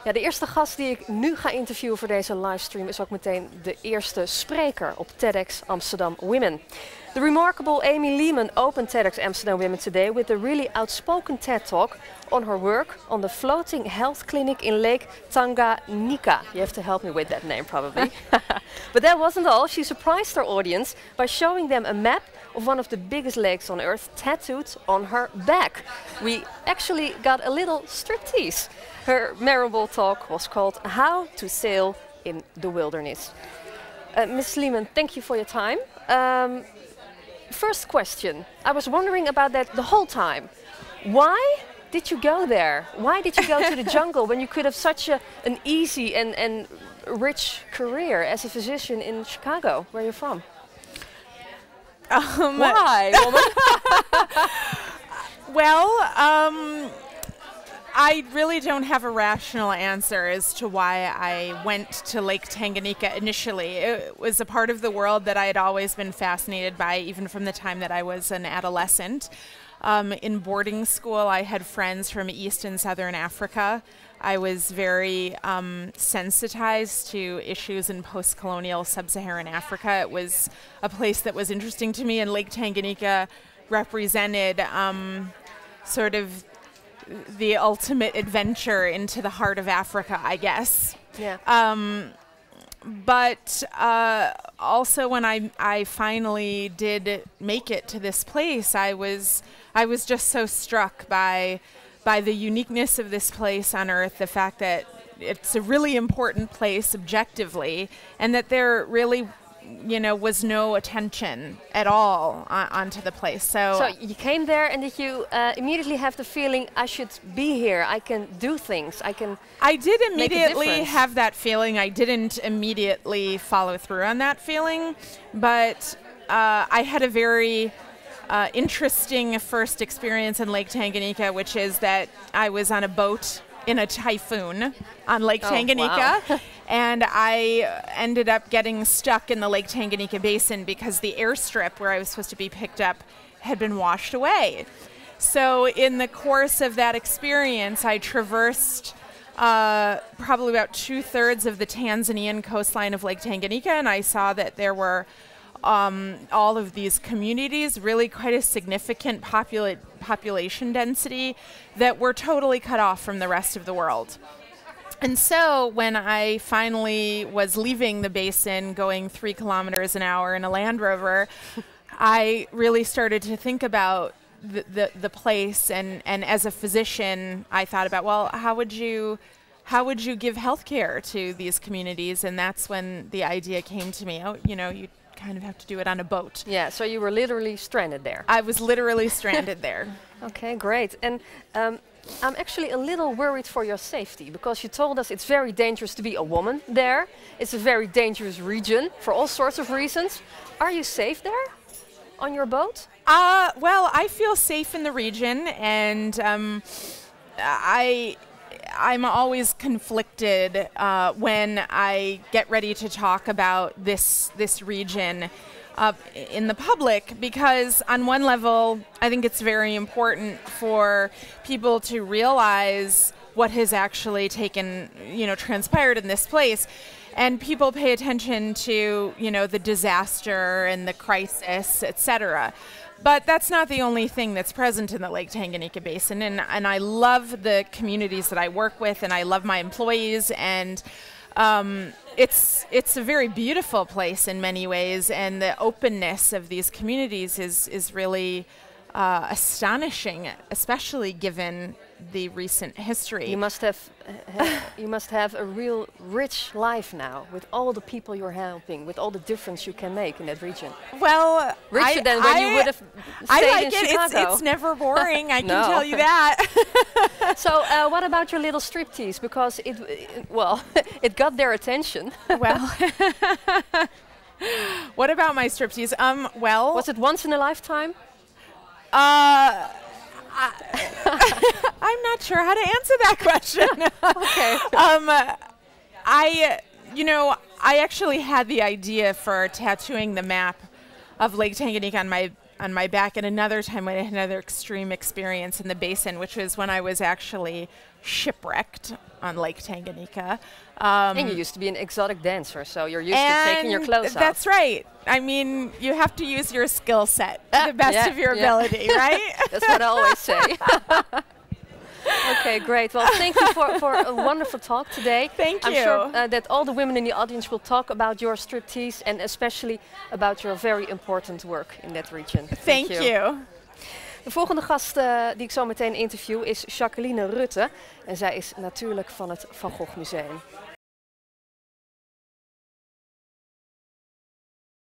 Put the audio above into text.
Ja, de eerste gast die ik nu ga interviewen voor deze livestream is ook meteen de eerste spreker op TEDxAmsterdamWomen. The remarkable Amy Lehman opened TEDxAmsterdamWomen today with a really outspoken TED Talk on her work on the floating health clinic in Lake Tanganyika. You have to help me with that name probably. But that wasn't all. She surprised her audience by showing them a map of one of the biggest lakes on earth tattooed on her back. We actually got a little striptease. Her memorable talk was called How to Sail in the Wilderness. Ms. Lehman, thank you for your time. First question, I was wondering about that the whole time. Why did you go there? Why did you go to the jungle when you could have such an easy and rich career as a physician in Chicago, where you're from? Why, woman? Well, I really don't have a rational answer as to why I went to Lake Tanganyika initially. It was a part of the world that I had always been fascinated by, even from the time that I was an adolescent. In boarding school, I had friends from East and Southern Africa. I was very sensitized to issues in post-colonial sub-Saharan Africa. It was a place that was interesting to me, and Lake Tanganyika represented sort of the ultimate adventure into the heart of Africa, I guess. Yeah. But also when I finally did make it to this place, I was just so struck by the uniqueness of this place on Earth, the fact that it's a really important place objectively, and that there really, was no attention at all onto the place. So you came there, and did you immediately have the feeling, I should be here, I can do things, I did immediately have that feeling. I didn't immediately follow through on that feeling, but I had a very interesting first experience in Lake Tanganyika, which is that I was on a boat in a typhoon on Lake Tanganyika. Wow. And I ended up getting stuck in the Lake Tanganyika basin because the airstrip where I was supposed to be picked up had been washed away. So in the course of that experience, I traversed probably about 2/3 of the Tanzanian coastline of Lake Tanganyika, and I saw that there were all of these communities, really quite a significant population density, that were totally cut off from the rest of the world. And so when I finally was leaving the basin, going 3 kilometers an hour in a Land Rover, I really started to think about the place. And as a physician, I thought about, well, how would you give healthcare to these communities? And that's when the idea came to me. Oh, you kind of have to do it on a boat. Yeah, so you were literally stranded there. I was literally stranded there. Okay, great. And I'm actually a little worried for your safety, because you told us it's very dangerous to be a woman there. It's a very dangerous region for all sorts of reasons. Are you safe there on your boat? Well, I feel safe in the region, and I'm always conflicted when I get ready to talk about this region in the public, because on one level, I think it's very important for people to realize what has actually transpired in this place. And people pay attention to, the disaster and the crisis, etc. But that's not the only thing that's present in the Lake Tanganyika Basin. And I love the communities that I work with, and I love my employees, and it's a very beautiful place in many ways, and the openness of these communities is really astonishing, especially given the recent history. You must have a real rich life now, with all the people you're helping, with all the difference you can make in that region. Well, richer than when you would have stayed in Chicago. It's never boring. I can tell you that. So, what about your little striptease? Because it got their attention. Well, what about my striptease? Well, was it once in a lifetime? I'm not sure how to answer that question. Okay. I actually had the idea for tattooing the map of Lake Tanganyika on my back, and another time when I had another extreme experience in the basin, which was when I was actually shipwrecked on Lake Tanganyika. And you used to be an exotic dancer, so you're used to taking your clothes off. That's right. I mean, you have to use your skill set to the best of your ability, right? That's what I always say. Okay, great. Well, thank you for a wonderful talk today. Thank you. I'm sure that all the women in the audience will talk about your striptease and especially about your very important work in that region. Thank you. De volgende gast die ik zo meteen interview is Jacqueline Rutte. En zij is natuurlijk van het Van Gogh Museum.